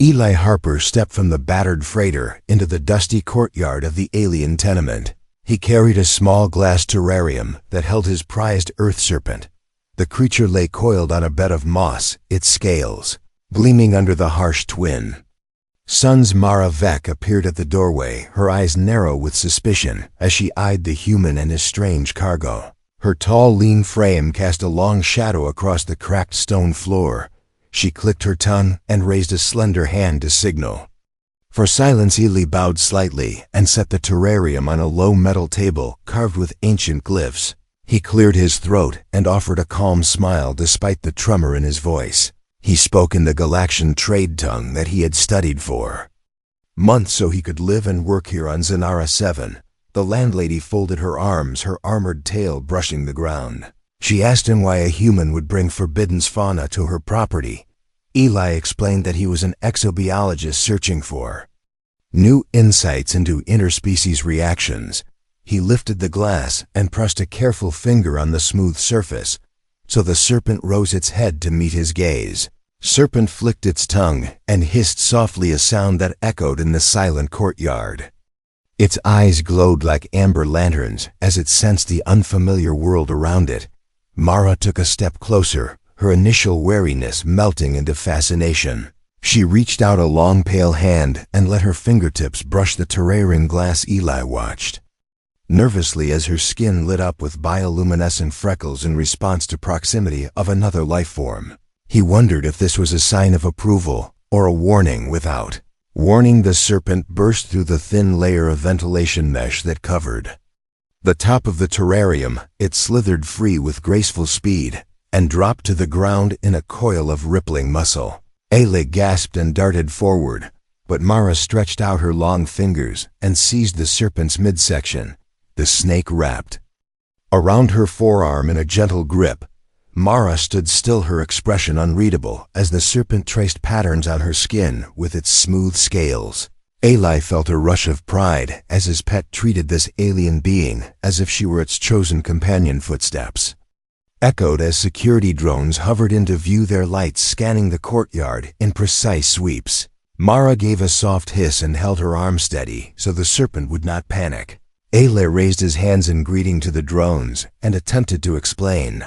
Eli Harper stepped from the battered freighter into the dusty courtyard of the alien tenement. He carried a small glass terrarium that held his prized earth serpent. The creature lay coiled on a bed of moss, its scales gleaming under the harsh twin. Sun's Mara Vec appeared at the doorway, her eyes narrow with suspicion as she eyed the human and his strange cargo. Her tall, lean frame cast a long shadow across the cracked stone floor. She clicked her tongue and raised a slender hand to signal. For silence, Eli bowed slightly and set the terrarium on a low metal table carved with ancient glyphs. He cleared his throat and offered a calm smile despite the tremor in his voice. He spoke in the Galaxian trade tongue that he had studied for months so he could live and work here on Zanara 7. The landlady folded her arms, her armored tail brushing the ground. She asked him why a human would bring forbidden fauna to her property. Eli explained that he was an exobiologist searching for new insights into interspecies reactions. He lifted the glass and pressed a careful finger on the smooth surface, so the serpent rose its head to meet his gaze. Serpent flicked its tongue and hissed softly, a sound that echoed in the silent courtyard. Its eyes glowed like amber lanterns as it sensed the unfamiliar world around it. Mara took a step closer, her initial wariness melting into fascination. She reached out a long pale hand and let her fingertips brush the terrarium glass. Eli watched nervously as her skin lit up with bioluminescent freckles in response to proximity of another life form. He wondered if this was a sign of approval or a warning without warning. The serpent burst through the thin layer of ventilation mesh that covered the top of the terrarium. It slithered free with graceful speed and dropped to the ground in a coil of rippling muscle. Eli gasped and darted forward, but Mara stretched out her long fingers and seized the serpent's midsection. The snake wrapped around her forearm in a gentle grip. Mara stood still, her expression unreadable, as the serpent traced patterns on her skin with its smooth scales. Eli felt a rush of pride as his pet treated this alien being as if she were its chosen companion. Footsteps echoed as security drones hovered into view, their lights scanning the courtyard in precise sweeps. Mara gave a soft hiss and held her arm steady so the serpent would not panic. Eli raised his hands in greeting to the drones and attempted to explain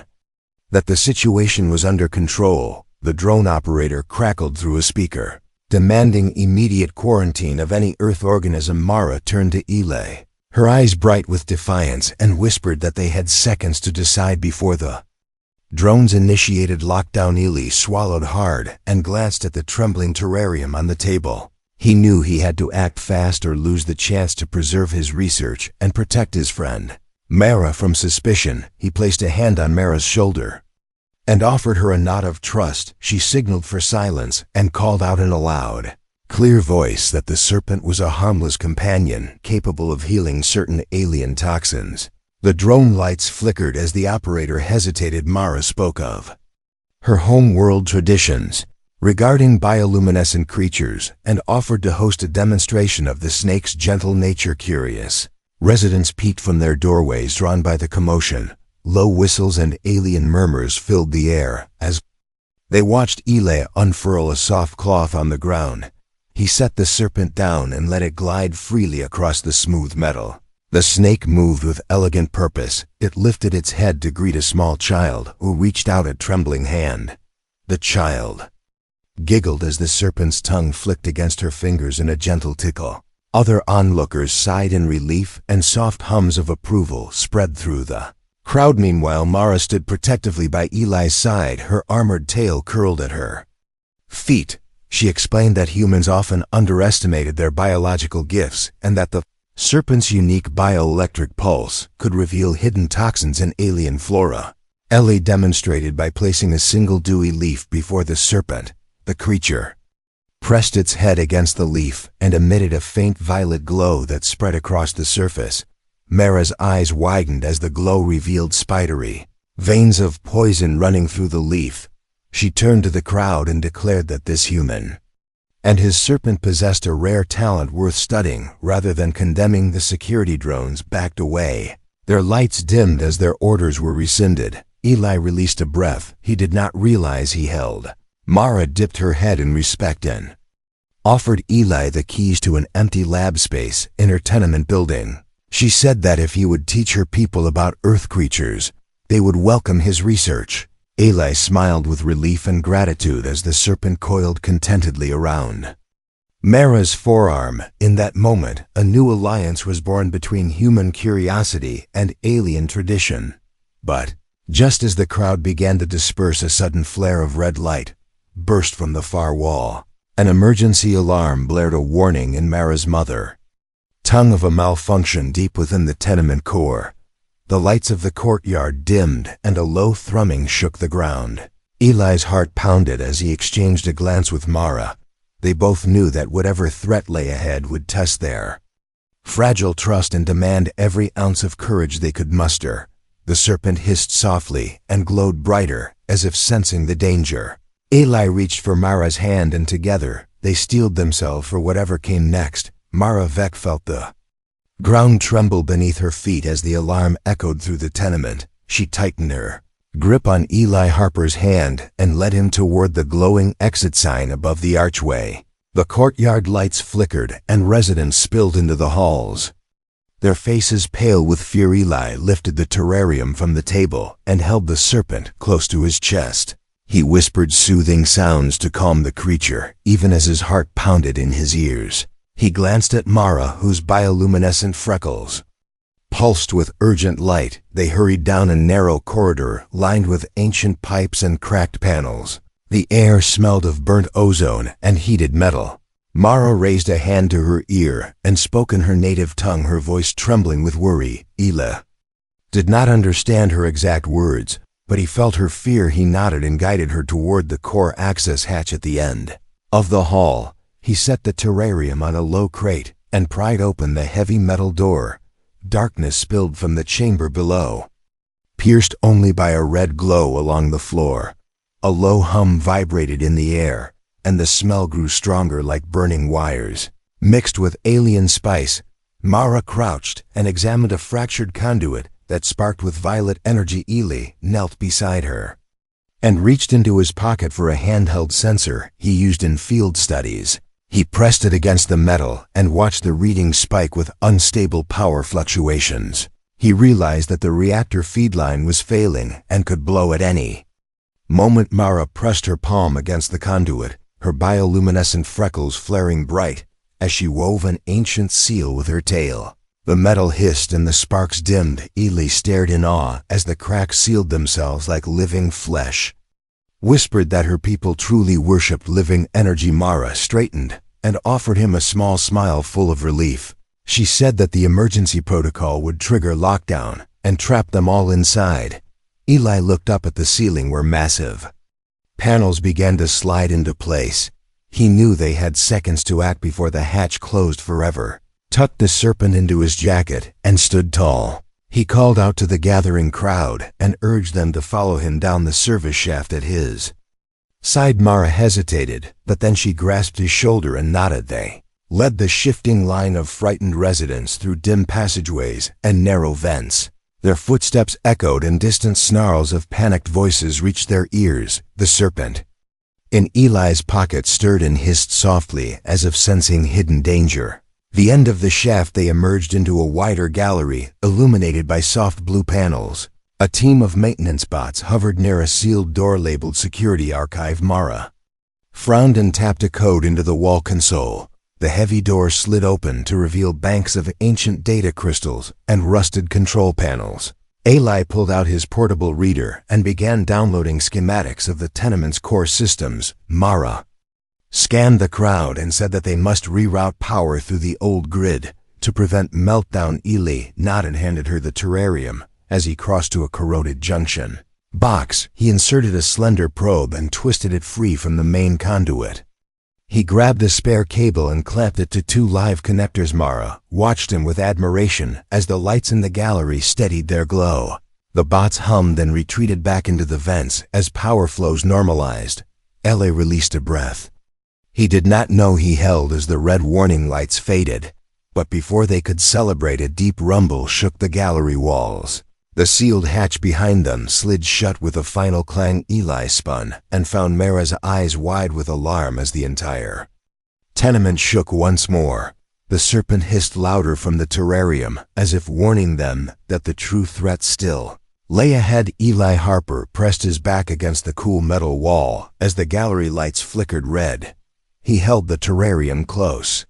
that the situation was under control. The drone operator crackled through a speaker, demanding immediate quarantine of any Earth organism. Mara turned to Eli, her eyes bright with defiance, and whispered that they had seconds to decide before the drones initiated lockdown. Eli swallowed hard and glanced at the trembling terrarium on the table. He knew he had to act fast or lose the chance to preserve his research and protect his friend. Mara, from suspicion, he placed a hand on Mara's shoulder and offered her a nod of trust. She signaled for silence and called out in a loud, clear voice that the serpent was a harmless companion capable of healing certain alien toxins. The drone lights flickered as the operator hesitated. Mara spoke of her home world traditions regarding bioluminescent creatures and offered to host a demonstration of the snake's gentle nature. Curious residents peeked from their doorways, drawn by the commotion. Low whistles and alien murmurs filled the air as they watched Eli unfurl a soft cloth on the ground. He set the serpent down and let it glide freely across the smooth metal. The snake moved with elegant purpose. It lifted its head to greet a small child who reached out a trembling hand. The child giggled as the serpent's tongue flicked against her fingers in a gentle tickle. Other onlookers sighed in relief, and soft hums of approval spread through the crowd. Meanwhile, Mara stood protectively by Eli's side, her armored tail curled at her feet. She explained that humans often underestimated their biological gifts and that the serpent's unique bioelectric pulse could reveal hidden toxins in alien flora. Eli demonstrated by placing a single dewy leaf before the serpent. The creature pressed its head against the leaf and emitted a faint violet glow that spread across the surface. Mara's eyes widened as the glow revealed spidery veins of poison running through the leaf. She turned to the crowd and declared that this human and his serpent possessed a rare talent worth studying. Rather than condemning, the security drones backed away. Their lights dimmed as their orders were rescinded. Eli released a breath he did not realize he held. Mara dipped her head in respect and offered Eli the keys to an empty lab space in her tenement building. She said that if he would teach her people about Earth creatures, they would welcome his research. Eli smiled with relief and gratitude as the serpent coiled contentedly around Mara's forearm. In that moment, a new alliance was born between human curiosity and alien tradition. But just as the crowd began to disperse, a sudden flare of red light burst from the far wall. An emergency alarm blared, a warning in Mara's mother tongue of a malfunction deep within the tenement core. The lights of the courtyard dimmed and a low thrumming shook the ground. Eli's heart pounded as he exchanged a glance with Mara. They both knew that whatever threat lay ahead would test their fragile trust and demand every ounce of courage they could muster. The serpent hissed softly and glowed brighter, as if sensing the danger. Eli reached for Mara's hand, and together they steeled themselves for whatever came next. Mara Vec felt the ground tremble beneath her feet as the alarm echoed through the tenement. She tightened her grip on Eli Harper's hand and led him toward the glowing exit sign above the archway. The courtyard lights flickered and residents spilled into the halls, their faces pale with fear. Eli lifted the terrarium from the table and held the serpent close to his chest. He whispered soothing sounds to calm the creature, even as his heart pounded in his ears. He glanced at Mara, whose bioluminescent freckles pulsed with urgent light. They hurried down a narrow corridor lined with ancient pipes and cracked panels. The air smelled of burnt ozone and heated metal. Mara raised a hand to her ear and spoke in her native tongue, her voice trembling with worry. Eli did not understand her exact words, but he felt her fear. He nodded and guided her toward the core access hatch at the end of the hall. He set the terrarium on a low crate and pried open the heavy metal door. Darkness spilled from the chamber below, pierced only by a red glow along the floor. A low hum vibrated in the air, and the smell grew stronger, like burning wires mixed with alien spice. Mara crouched and examined a fractured conduit that sparked with violet energy. Eli knelt beside her and reached into his pocket for a handheld sensor he used in field studies. He pressed it against the metal and watched the reading spike with unstable power fluctuations. He realized that the reactor feed line was failing and could blow at any moment. Mara pressed her palm against the conduit, her bioluminescent freckles flaring bright as she wove an ancient seal with her tail. The metal hissed and the sparks dimmed. Eli stared in awe as the cracks sealed themselves like living flesh, whispered that her people truly worshipped living energy. Mara straightened and offered him a small smile full of relief. She said that the emergency protocol would trigger lockdown and trap them all inside. Eli looked up at the ceiling where massive panels began to slide into place. He knew they had seconds to act before the hatch closed forever. Tucked the serpent into his jacket and stood tall. He called out to the gathering crowd and urged them to follow him down the service shaft at his side. Mara hesitated, but then she grasped his shoulder and nodded. They led the shifting line of frightened residents through dim passageways and narrow vents. Their footsteps echoed and distant snarls of panicked voices reached their ears. The serpent in Eli's pocket stirred and hissed softly, as if sensing hidden danger. The end of the shaft, they emerged into a wider gallery illuminated by soft blue panels. A team of maintenance bots hovered near a sealed door labeled Security Archive. Mara frowned and tapped a code into the wall console. The heavy door slid open to reveal banks of ancient data crystals and rusted control panels. Eli pulled out his portable reader and began downloading schematics of the tenement's core systems. Mara scanned the crowd and said that they must reroute power through the old grid to prevent meltdown. Eli nodded and handed her the terrarium. As he crossed to a corroded junction box, he inserted a slender probe and twisted it free from the main conduit. He grabbed the spare cable and clamped it to two live connectors. Mara watched him with admiration as the lights in the gallery steadied their glow. The bots hummed and retreated back into the vents as power flows normalized. Eli released a breath he did not know he held as the red warning lights faded. But before they could celebrate, a deep rumble shook the gallery walls. The sealed hatch behind them slid shut with a final clang. Eli spun and found Mara's eyes wide with alarm as the entire tenement shook once more. The serpent hissed louder from the terrarium, as if warning them that the true threat still lay ahead. Eli Harper pressed his back against the cool metal wall as the gallery lights flickered red. He held the terrarium close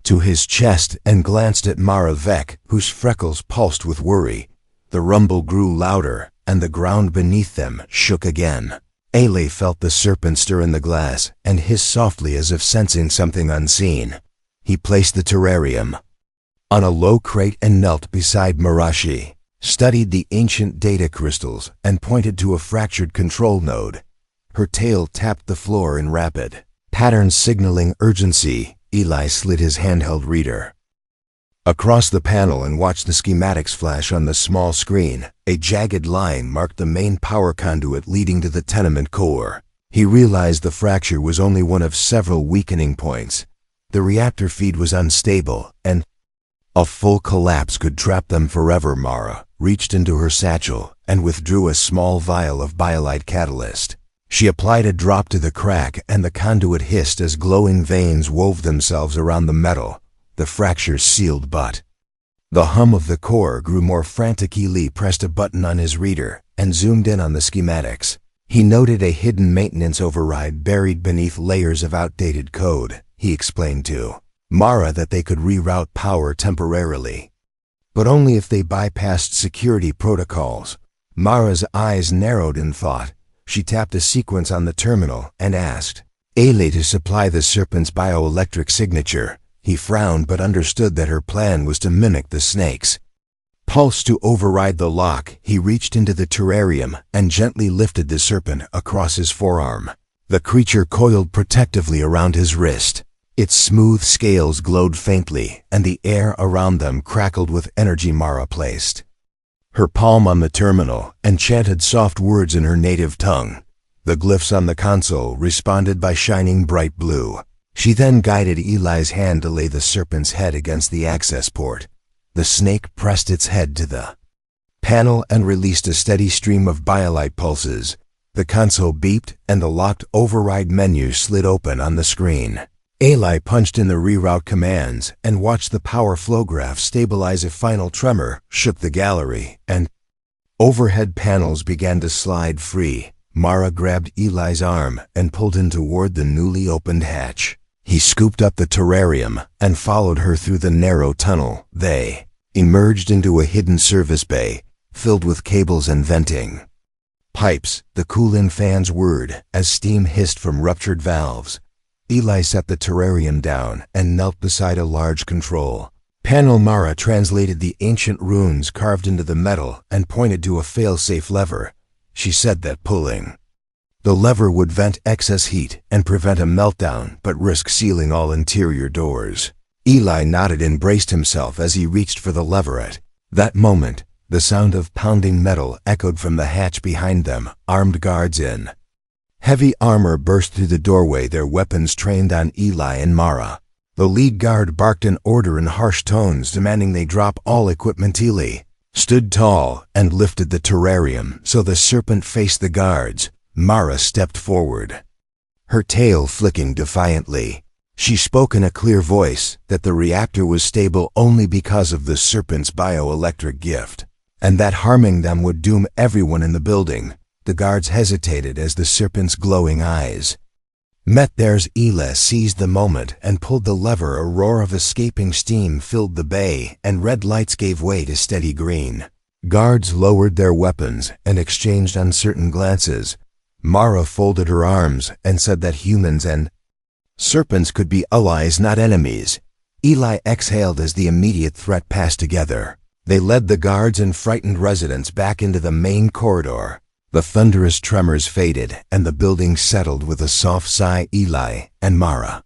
to his chest and glanced at Mara Vec, whose freckles pulsed with worry. The rumble grew louder, and the ground beneath them shook again. Eli felt the serpent stir in the glass and hiss softly as if sensing something unseen. He placed the terrarium on a low crate and knelt beside Marashi, studied the ancient data crystals, and pointed to a fractured control node. Her tail tapped the floor in rapid patterns signaling urgency. Eli slid his handheld reader across the panel and watched the schematics flash on the small screen. A jagged line marked the main power conduit leading to the tenement core. He realized the fracture was only one of several weakening points. The reactor feed was unstable, and a full collapse could trap them forever. Mara reached into her satchel and withdrew a small vial of biolite catalyst. She applied a drop to the crack, and the conduit hissed as glowing veins wove themselves around the metal. The fracture sealed, but the hum of the core grew more frantic. Eli pressed a button on his reader and zoomed in on the schematics. He noted a hidden maintenance override buried beneath layers of outdated code. He explained to Mara that they could reroute power temporarily, but only if they bypassed security protocols. Mara's eyes narrowed in thought. She tapped a sequence on the terminal and asked Eli to supply the serpent's bioelectric signature. He frowned but understood that her plan was to mimic the snake's pulse to override the lock. He reached into the terrarium and gently lifted the serpent across his forearm. The creature coiled protectively around his wrist. Its smooth scales glowed faintly, and the air around them crackled with energy. Mara placed her palm on the terminal and chanted soft words in her native tongue. The glyphs on the console responded by shining bright blue. She then guided Eli's hand to lay the serpent's head against the access port. The snake pressed its head to the panel and released a steady stream of biolite pulses. The console beeped, and the locked override menu slid open on the screen. Eli punched in the reroute commands and watched the power flow graph stabilize. A final tremor shook the gallery, and overhead panels began to slide free. Mara grabbed Eli's arm and pulled him toward the newly opened hatch. He scooped up the terrarium and followed her through the narrow tunnel. They emerged into a hidden service bay filled with cables and venting pipes. The cool-in fans whirred as steam hissed from ruptured valves. Eli set the terrarium down and knelt beside a large control panel. Mara translated the ancient runes carved into the metal and pointed to a fail-safe lever. She said that pulling the lever would vent excess heat and prevent a meltdown, but risk sealing all interior doors. Eli nodded and braced himself as he reached for the lever. At that moment, the sound of pounding metal echoed from the hatch behind them. Armed guards in heavy armor burst through the doorway, their weapons trained on Eli and Mara. The lead guard barked an order in harsh tones, demanding they drop all equipment. Eli stood tall and lifted the terrarium so the serpent faced the guards. Mara stepped forward, her tail flicking defiantly. She spoke in a clear voice that the reactor was stable only because of the serpent's bioelectric gift, and that harming them would doom everyone in the building. The guards hesitated as the serpent's glowing eyes met theirs. Eli seized the moment and pulled the lever. A roar of escaping steam filled the bay, and red lights gave way to steady green. Guards lowered their weapons and exchanged uncertain glances. Mara folded her arms and said that humans and serpents could be allies, not enemies. Eli exhaled as the immediate threat passed together. They led the guards and frightened residents back into the main corridor. The thunderous tremors faded, and the building settled with a soft sigh. Eli and Mara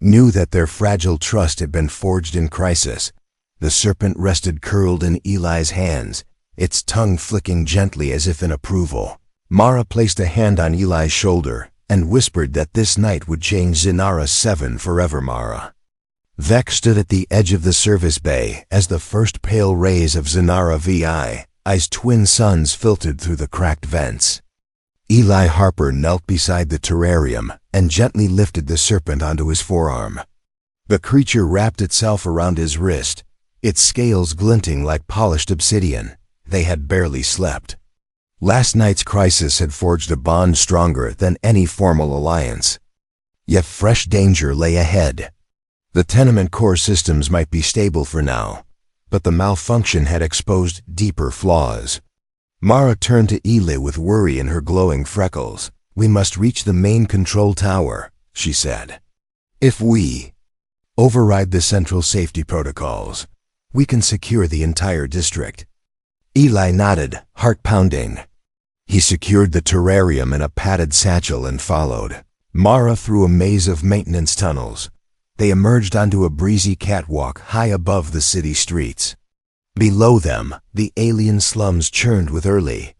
knew that their fragile trust had been forged in crisis. The serpent rested curled in Eli's hands, its tongue flicking gently as if in approval. Mara placed a hand on Eli's shoulder and whispered that this night would change Zenara 7 forever. Mara Vec stood at the edge of the service bay as the first pale rays of Zenara VI's twin suns filtered through the cracked vents. Eli Harper knelt beside the terrarium and gently lifted the serpent onto his forearm. The creature wrapped itself around his wrist, its scales glinting like polished obsidian. They had barely slept. Last night's crisis had forged a bond stronger than any formal alliance. Yet fresh danger lay ahead. The tenement core systems might be stable for now, but the malfunction had exposed deeper flaws. Mara turned to Eli with worry in her glowing freckles. "We must reach the main control tower," she said. "If we override the central safety protocols, we can secure the entire district." Eli nodded, heart pounding. He secured the terrarium in a padded satchel and followed Mara through a maze of maintenance tunnels. They emerged onto a breezy catwalk high above the city streets. Below them, the alien slums churned with early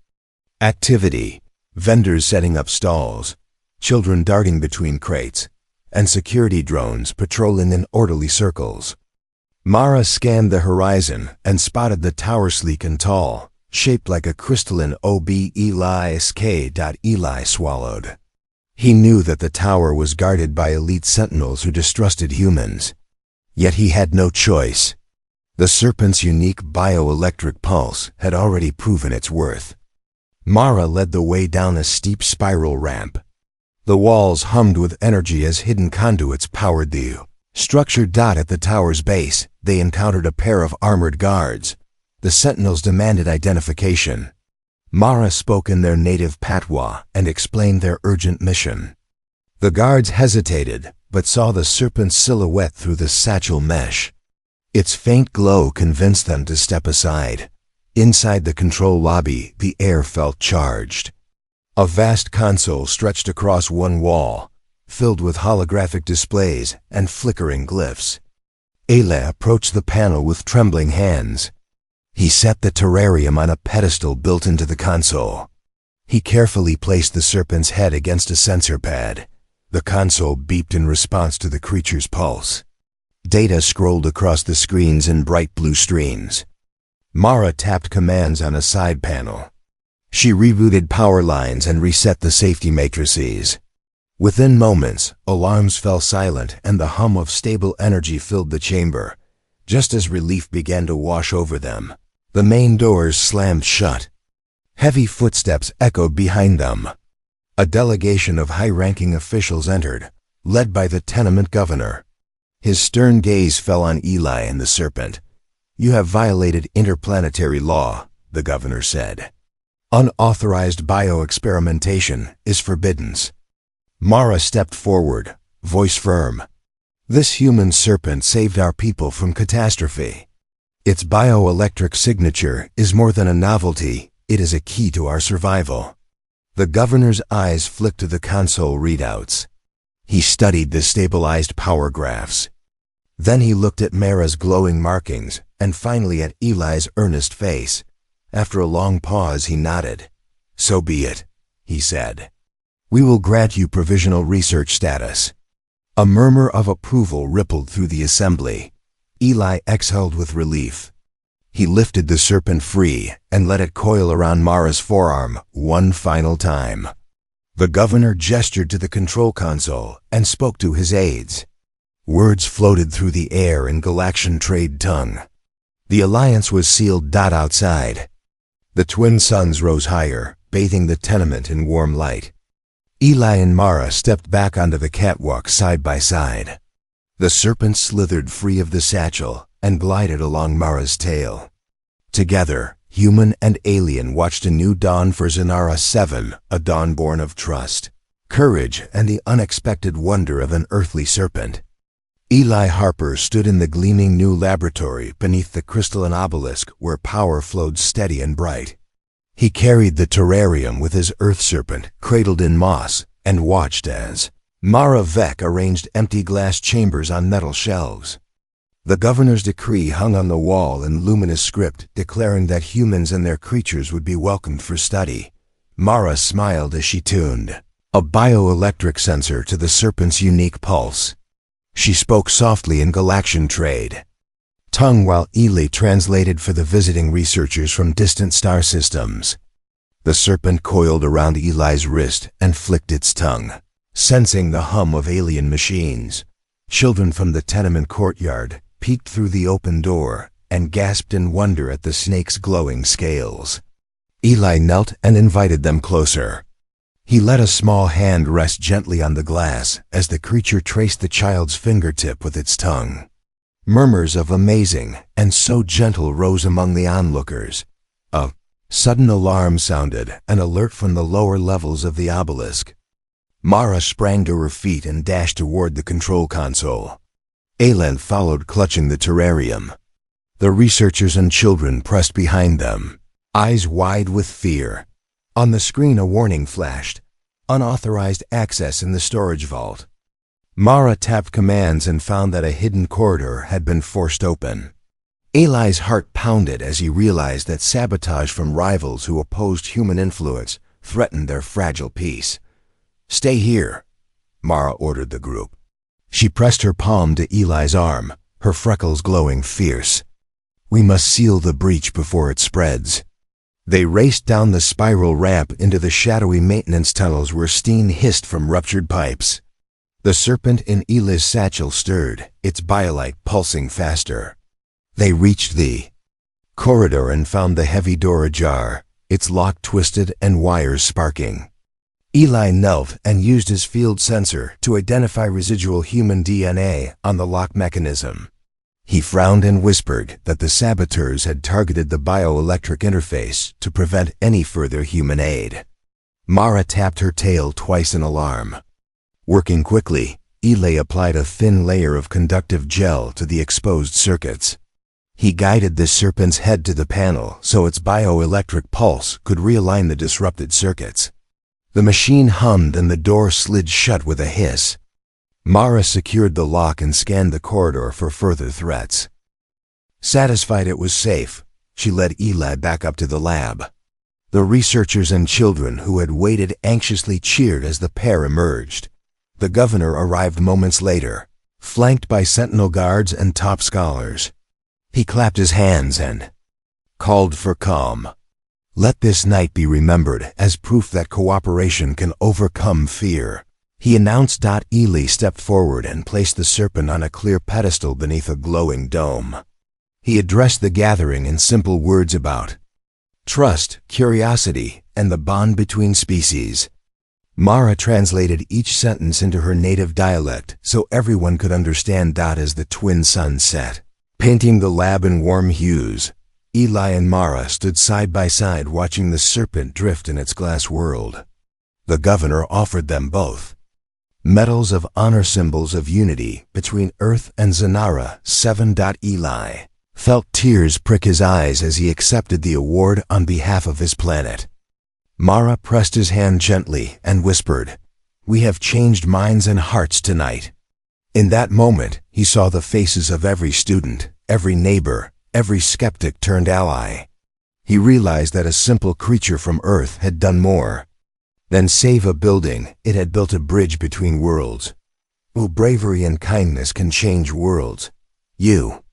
activity, vendors setting up stalls, children darting between crates, and security drones patrolling in orderly circles. Mara scanned the horizon and spotted the tower sleek and tall, shaped like a crystalline Eli swallowed. He knew that the tower was guarded by elite sentinels who distrusted humans. Yet he had no choice. The serpent's unique bioelectric pulse had already proven its worth. Mara led the way down a steep spiral ramp. The walls hummed with energy as hidden conduits powered the structure. At the tower's base, they encountered a pair of armored guards. The sentinels demanded identification. Mara spoke in their native patois and explained their urgent mission. The guards hesitated, but saw the serpent's silhouette through the satchel mesh. Its faint glow convinced them to step aside. Inside the control lobby, the air felt charged. A vast console stretched across one wall, filled with holographic displays and flickering glyphs. Eli approached the panel with trembling hands. He set the terrarium on a pedestal built into the console. He carefully placed the serpent's head against a sensor pad. The console beeped in response to the creature's pulse. Data scrolled across the screens in bright blue streams. Mara tapped commands on a side panel. She rebooted power lines and reset the safety matrices. Within moments, alarms fell silent and the hum of stable energy filled the chamber. Just as relief began to wash over them, the main doors slammed shut. Heavy footsteps echoed behind them. A delegation of high-ranking officials entered, led by the tenement governor. His stern gaze fell on Eli and the serpent. "You have violated interplanetary law," the governor said. "Unauthorized bioexperimentation is forbidden." Mara stepped forward, voice firm. "This human serpent saved our people from catastrophe. Its bioelectric signature is more than a novelty, it is a key to our survival." The governor's eyes flicked to the console readouts. He studied the stabilized power graphs. Then he looked at Mara's glowing markings, and finally at Eli's earnest face. After a long pause, he nodded. "So be it," he said. "We will grant you provisional research status." A murmur of approval rippled through the assembly. Eli exhaled with relief. He lifted the serpent free and let it coil around Mara's forearm one final time. The governor gestured to the control console and spoke to his aides. Words floated through the air in Galaxian trade tongue. The alliance was sealed. Outside, the twin suns rose higher, bathing the tenement in warm light. Eli and Mara stepped back onto the catwalk side by side. The serpent slithered free of the satchel and glided along Mara's tail. Together, human and alien watched a new dawn for Zanara 7, a dawn born of trust, courage, and the unexpected wonder of an earthly serpent. Eli Harper stood in the gleaming new laboratory beneath the crystalline obelisk where power flowed steady and bright. He carried the terrarium with his earth serpent cradled in moss and watched as Mara Vec arranged empty glass chambers on metal shelves. The governor's decree hung on the wall in luminous script declaring that humans and their creatures would be welcomed for study. Mara smiled as she tuned a bioelectric sensor to the serpent's unique pulse. She spoke softly in Galaxian trade tongue while Eli translated for the visiting researchers from distant star systems. The serpent coiled around Eli's wrist and flicked its tongue, sensing the hum of alien machines. Children from the tenement courtyard peeked through the open door and gasped in wonder at the snake's glowing scales. Eli knelt and invited them closer. He let a small hand rest gently on the glass as the creature traced the child's fingertip with its tongue. Murmurs of amazing and so gentle rose among the onlookers. A sudden alarm sounded, an alert from the lower levels of the obelisk. Mara sprang to her feet and dashed toward the control console. Alan followed, clutching the terrarium. The researchers and children pressed behind them, eyes wide with fear. On the screen a warning flashed: unauthorized access in the storage vault. Mara tapped commands and found that a hidden corridor had been forced open. Eli's heart pounded as he realized that sabotage from rivals who opposed human influence threatened their fragile peace. "Stay here," Mara ordered the group. She pressed her palm to Eli's arm, her freckles glowing fierce. "We must seal the breach before it spreads." They raced down the spiral ramp into the shadowy maintenance tunnels where steam hissed from ruptured pipes. The serpent in Eli's satchel stirred, its biolite pulsing faster. They reached the corridor and found the heavy door ajar, its lock twisted and wires sparking. Eli knelt and used his field sensor to identify residual human DNA on the lock mechanism. He frowned and whispered that the saboteurs had targeted the bioelectric interface to prevent any further human aid. Mara tapped her tail twice in alarm. Working quickly, Eli applied a thin layer of conductive gel to the exposed circuits. He guided the serpent's head to the panel so its bioelectric pulse could realign the disrupted circuits. The machine hummed and the door slid shut with a hiss. Mara secured the lock and scanned the corridor for further threats. Satisfied it was safe, she led Eli back up to the lab. The researchers and children who had waited anxiously cheered as the pair emerged. The governor arrived moments later, flanked by sentinel guards and top scholars. He clapped his hands and called for calm. "Let this night be remembered as proof that cooperation can overcome fear," he announced. Eli stepped forward and placed the serpent on a clear pedestal beneath a glowing dome. He addressed the gathering in simple words about trust, curiosity, and the bond between species. Mara translated each sentence into her native dialect so everyone could understand. As the twin suns set, painting the lab in warm hues, Eli and Mara stood side by side watching the serpent drift in its glass world. The governor offered them both medals of honor, symbols of unity between Earth and Zanara. 7. Eli felt tears prick his eyes as he accepted the award on behalf of his planet. Mara pressed his hand gently and whispered, "We have changed minds and hearts tonight." In that moment, he saw the faces of every student, every neighbor, every skeptic turned ally. He realized that a simple creature from Earth had done more than save a building. It had built a bridge between worlds. Oh, bravery and kindness can change worlds. You